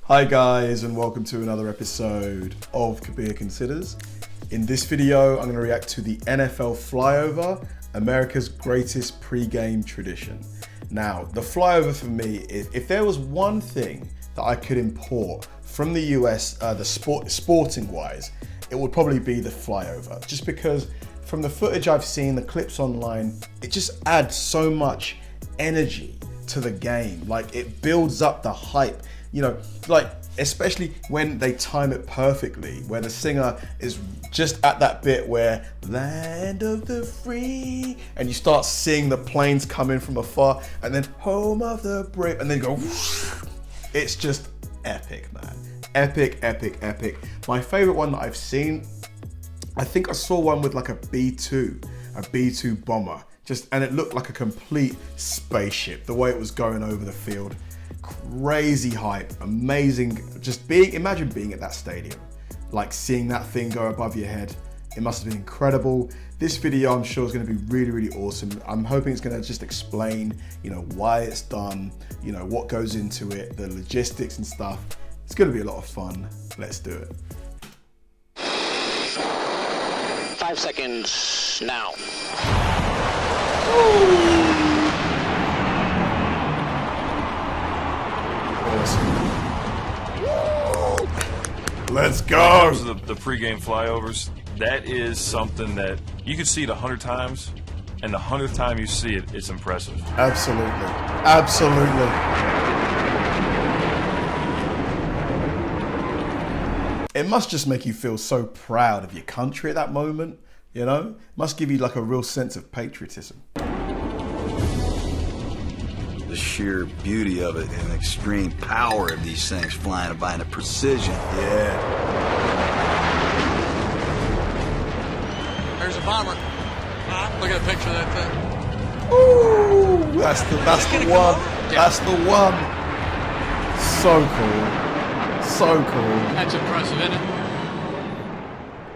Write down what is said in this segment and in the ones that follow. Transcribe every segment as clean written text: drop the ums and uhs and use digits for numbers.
Hi guys, and welcome to another episode of Kabir Considers. In this video, I'm going to react to the NFL flyover, America's greatest pre-game tradition. Now, the flyover for me, if there was one thing that I could import from the US, sporting wise, it would probably be the flyover. Just because from the footage I've seen, the clips online, it just adds so much energy to the game. Like, it builds up the hype. You know, like, especially when they time it perfectly, where the singer is just at that bit where land of the free, and you start seeing the planes coming from afar, and then home of the brave, and then go, it's just epic, man. Epic, epic, epic. My favorite one that I've seen, I think I saw one with like a B-2 bomber, and it looked like a complete spaceship, the way it was going over the field. Crazy hype, amazing. Imagine being at that stadium, like seeing that thing go above your head. It must have been incredible. This video, I'm sure, is going to be really, really awesome. I'm hoping it's going to just explain, you know, why it's done, you know, what goes into it, the logistics and stuff. It's going to be a lot of fun. Let's do it. 5 seconds now. Ooh. Awesome. Let's go. The pregame flyovers, that is something that you could see it 100 times, and the 100th time you see it, it's impressive. Absolutely. Absolutely. It must just make you feel so proud of your country at that moment, you know? It must give you like a real sense of patriotism. The sheer beauty of it and extreme power of these things flying by and the precision. Yeah. There's a bomber. Look at the picture of that thing. Ooh, that's the one. That's the one. So cool. So cool. That's impressive, isn't it?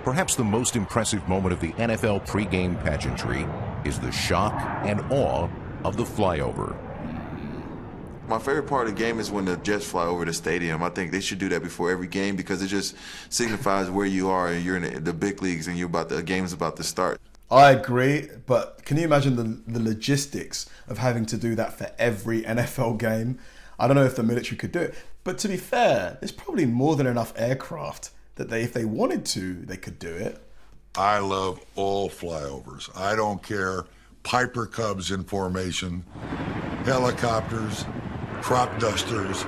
Perhaps the most impressive moment of the NFL pregame pageantry is the shock and awe of the flyover. My favorite part of the game is when the jets fly over the stadium. I think they should do that before every game because it just signifies where you are and you're in the big leagues and the game's about to start. I agree, but can you imagine the logistics of having to do that for every NFL game? I don't know if the military could do it, but to be fair, there's probably more than enough aircraft that if they wanted to, they could do it. I love all flyovers. I don't care. Piper Cubs in formation, helicopters, crop dusters.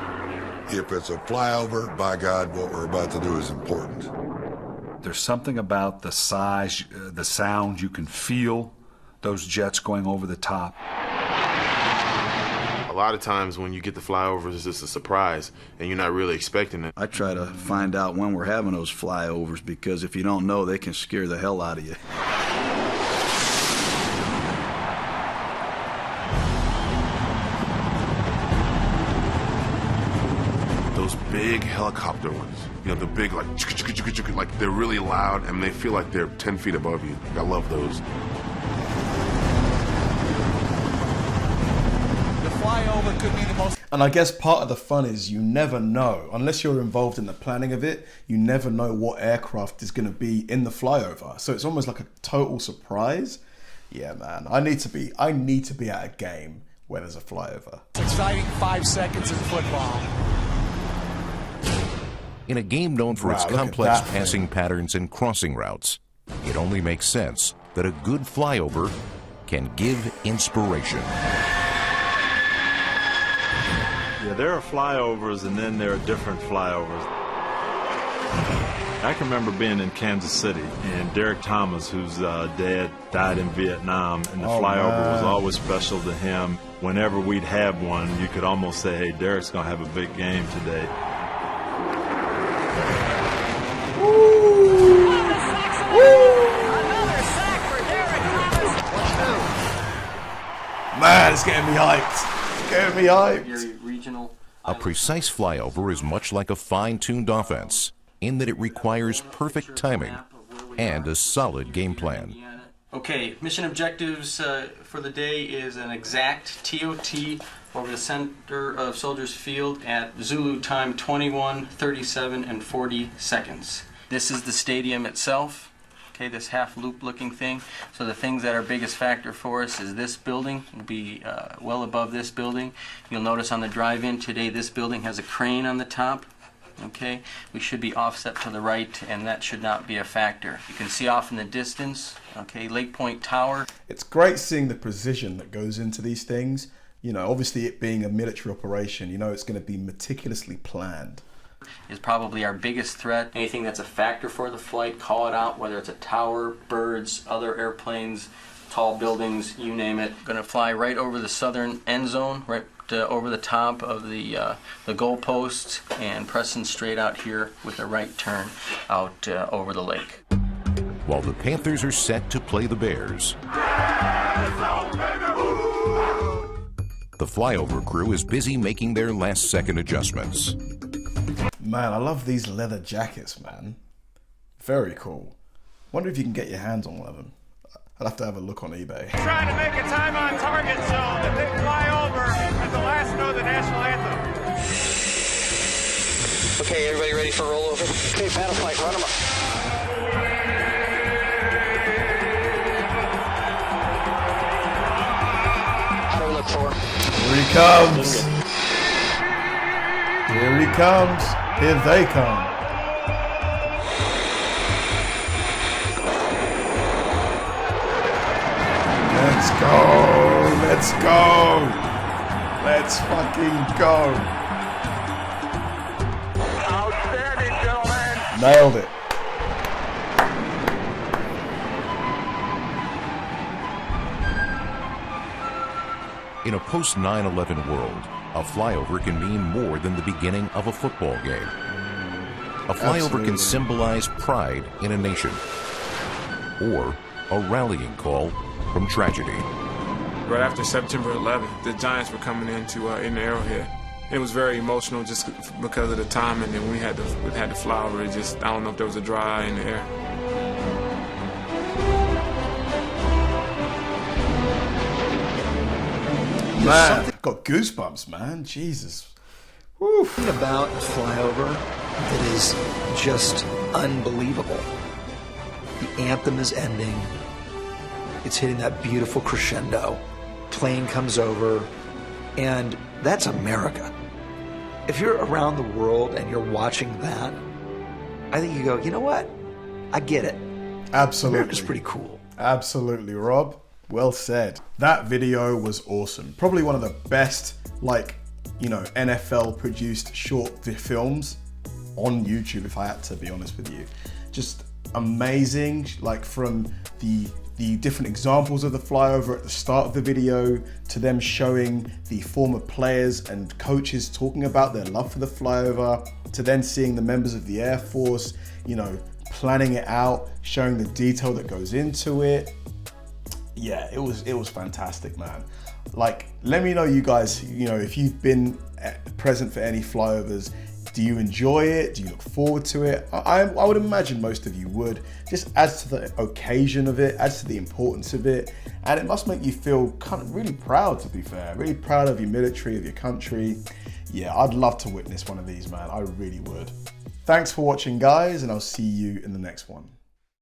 If it's a flyover, by God, what we're about to do is important. There's something about the size, the sound, you can feel those jets going over the top. A lot of times when you get the flyovers, it's just a surprise and you're not really expecting it. I try to find out when we're having those flyovers because if you don't know, they can scare the hell out of you. Those big helicopter ones, you know, the big, like they're really loud and they feel like they're 10 feet above you. I love those. The flyover could be the most. And I guess part of the fun is you never know, unless you're involved in the planning of it, you never know what aircraft is going to be in the flyover. So it's almost like a total surprise. Yeah, man, I need to be at a game where there's a flyover. Exciting 5 seconds in football. In a game known for its complex passing patterns and crossing routes, it only makes sense that a good flyover can give inspiration. Yeah, there are flyovers and then there are different flyovers. I can remember being in Kansas City and Derek Thomas, whose dad died in Vietnam, and the flyover was always special to him. Whenever we'd have one, you could almost say, hey, Derek's going to have a big game today. Man, it's getting me hyped. It's getting me hyped. A precise flyover is much like a fine-tuned offense in that it requires perfect timing and a solid game plan. Okay, mission objectives for the day is an exact TOT over the center of Soldiers Field at Zulu time 21, 37, and 40 seconds. This is the stadium itself. Okay, this half loop looking thing. So the things that are biggest factor for us is this building will be well above this building. You'll notice on the drive-in today this building has a crane on the top. Okay, we should be offset to the right, and that should not be a factor. You can see off in the distance, okay, Lake Point Tower. It's great seeing the precision that goes into these things. You know, obviously it being a military operation, you know it's going to be meticulously planned. Is probably our biggest threat. Anything that's a factor for the flight, call it out, whether it's a tower, birds, other airplanes, tall buildings, you name it. Going to fly right over the southern end zone, right over the top of the goalposts, and pressing straight out here with a right turn out over the lake. While the Panthers are set to play the Bears, the flyover crew is busy making their last-second adjustments. Man, I love these leather jackets, man. Very cool. Wonder if you can get your hands on one of them. I'd have to have a look on eBay. Trying to make a time on target zone that they fly over at the last note of the national anthem. Okay, everybody ready for rollover? Okay, battle flight, run them up. How do we look for? Here he comes. Here he comes. Here they come. Let's go. Let's go. Let's fucking go. Outstanding, gentlemen. Nailed it. In a post 9/11 world, a flyover can mean more than the beginning of a football game. A flyover Absolutely. can symbolize pride in a nation, or a rallying call from tragedy. Right after September 11th, the Giants were coming into in the Arrowhead. It was very emotional just because of the timing, and we had to fly over. It just, I don't know if there was a dry eye in the air. Man, got goosebumps, man. Jesus. Woo. Something about flyover that is just unbelievable. The anthem is ending. It's hitting that beautiful crescendo. Plane comes over, and that's America. If you're around the world and you're watching that, I think you go, you know what? I get it. Absolutely. America's pretty cool. Absolutely, Rob. Well said. That video was awesome. Probably one of the best, like, you know, NFL produced short films on YouTube, if I had to be honest with you. Just amazing, like from the different examples of the flyover at the start of the video, to them showing the former players and coaches talking about their love for the flyover, to then seeing the members of the Air Force, you know, planning it out, showing the detail that goes into it. Yeah, it was fantastic, man. Like, let me know, you guys, you know, if you've been present for any flyovers. Do you enjoy it? Do you look forward to it? I would imagine most of you would. Just adds to the occasion of it, adds to the importance of it, and it must make you feel kind of really proud, to be fair. Really proud of your military, of your country. Yeah, I'd love to witness one of these, man. I really would. Thanks for watching, guys, and I'll see you in the next one.